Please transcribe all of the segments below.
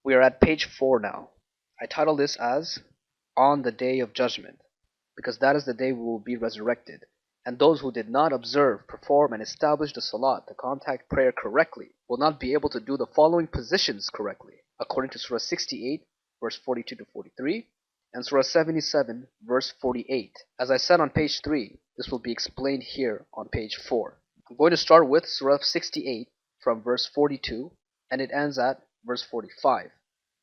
We are at page 4 now. I title this as On the Day of Judgment, because that is the day we will be resurrected, and those who did not observe, perform, and establish the Salat, the contact prayer, correctly will not be able to do the following positions correctly, according to Surah 68, verse 42 to 43, and Surah 77, verse 48. As I said on page 3, this will be explained here on page 4. I'm going to start with Surah 68 from verse 42, and it ends at verse 45,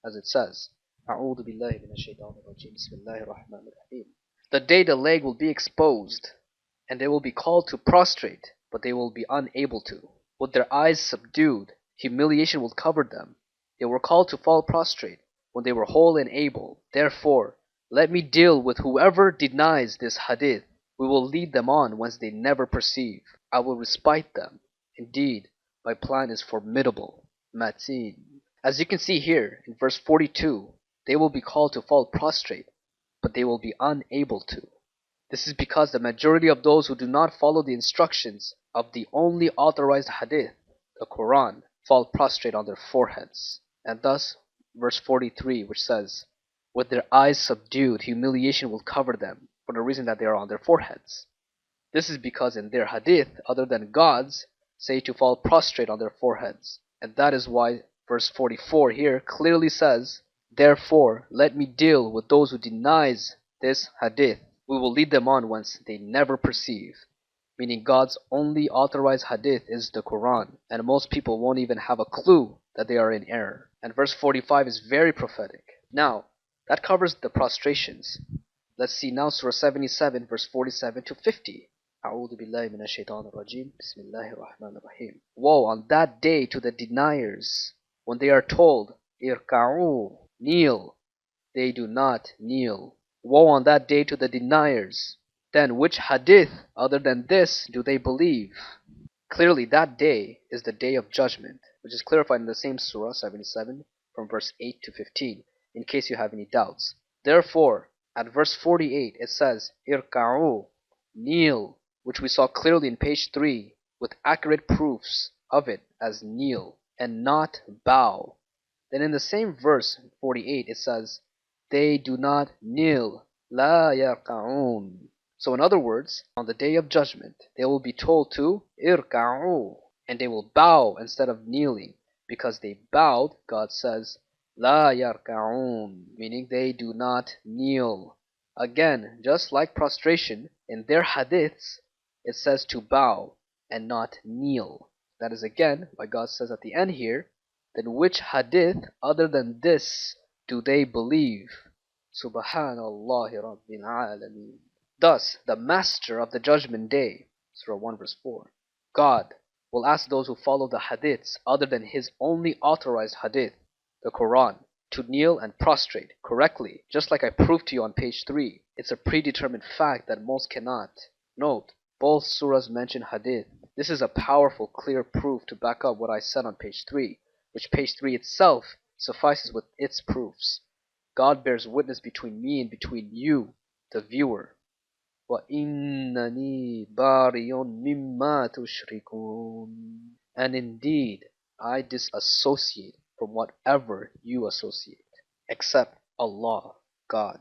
as it says, أعوذ بالله من الشيطان الرجيم بسم الله الرحمن الرحيم. The day the leg will be exposed, and they will be called to prostrate, but they will be unable to. With their eyes subdued, humiliation will cover them. They were called to fall prostrate when they were whole and able. Therefore, let me deal with whoever denies this hadith. We will lead them on whence they never perceive. I will respite them. Indeed, my plan is formidable. Mateen. As you can see here in verse 42, they will be called to fall prostrate, but they will be unable to. This is because the majority of those who do not follow the instructions of the only authorized hadith, the Quran, fall prostrate on their foreheads. And thus, verse 43, which says, with their eyes subdued, humiliation will cover them, for the reason that they are on their foreheads. This is because in their hadith, other than God's, say to fall prostrate on their foreheads. And that is why verse 44 here clearly says, therefore, let me deal with those who denies this hadith. We will lead them on whence they never perceive. Meaning God's only authorized hadith is the Quran, and most people won't even have a clue that they are in error. And verse 45 is very prophetic. Now, that covers the prostrations. Let's see now Surah 77, verse 47 to 50. أعوذ بالله من الشيطان الرجيم بسم الله الرحمن الرحيم. Woe on that day to the deniers, when they are told, irka'u, kneel, they do not kneel. Woe on that day to the deniers. Then which hadith other than this do they believe? Clearly that day is the day of judgment, which is clarified in the same Surah 77 from verse 8 to 15, in case you have any doubts. Therefore, at verse 48 it says, irka'u, kneel, which we saw clearly in page 3, with accurate proofs of it as kneel, and not bow. Then in the same verse 48 it says, they do not kneel, la yarka'un. So in other words, on the day of judgment, they will be told to irka'u, and they will bow instead of kneeling, because they bowed, God says, la yarka'un, meaning they do not kneel. Again, just like prostration, in their hadiths, it says to bow and not kneel. That is again why God says at the end here, then which hadith other than this do they believe? Subhanallah Rabbil Alameen. Thus, the Master of the Judgment Day, Surah 1 verse 4, God will ask those who follow the hadiths other than His only authorized hadith, the Quran, to kneel and prostrate correctly, just like I proved to you on page 3. It's a predetermined fact that most cannot. Note, both surahs mention hadith. This is a powerful, clear proof to back up what I said on page 3, which page 3 itself suffices with its proofs. God bears witness between me and between you, the viewer. وَإِنَّنِي بَارِيٌ مِمَّا تُشْرِكُونَ. And indeed, I disassociate from whatever you associate, except Allah, God.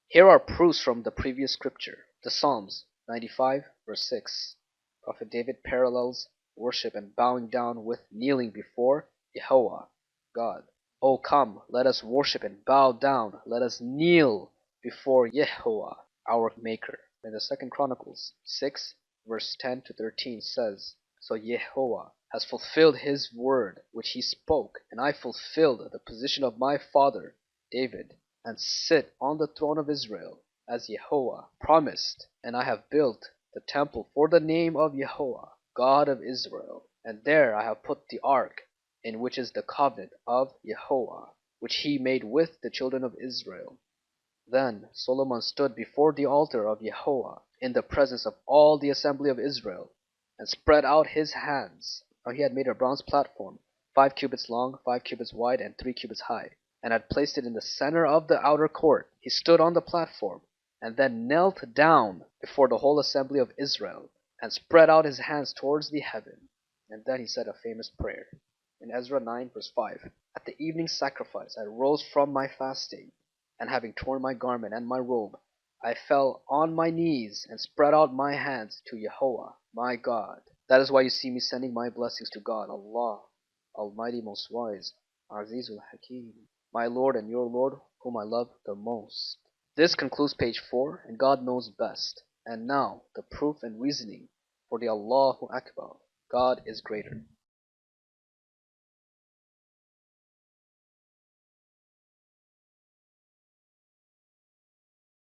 Here are proofs from the previous scripture. The Psalms 95 verse 6. Prophet David parallels worship and bowing down with kneeling before Yahweh, God. Oh come, let us worship and bow down, let us kneel before Yahweh, our Maker. And the 2 Chronicles 6 verse 10 to 13 says, so Yahweh has fulfilled His word which He spoke, and I fulfilled the position of my father David, and sit on the throne of Israel, as Yahweh promised, and I have built the temple for the name of Yahweh, God of Israel, and there I have put the ark, in which is the covenant of Yahweh, which He made with the children of Israel. Then Solomon stood before the altar of Yahweh, in the presence of all the assembly of Israel, and spread out his hands. Now he had made a bronze platform, 5 cubits long, 5 cubits wide, and 3 cubits high, and had placed it in the center of the outer court. He stood on the platform, and then knelt down before the whole assembly of Israel, and spread out his hands towards the heaven. And then he said a famous prayer. in Ezra 9 verse 5. At the evening sacrifice I rose from my fasting, and having torn my garment and my robe, I fell on my knees and spread out my hands to Yahweh, my God. That is why you see me sending my blessings to God, Allah, Almighty, Most Wise, Azizul Hakim, my Lord and your Lord, whom I love the most. This concludes page 4, and God knows best. And now, the proof and reasoning for the Allahu Akbar. God is greater.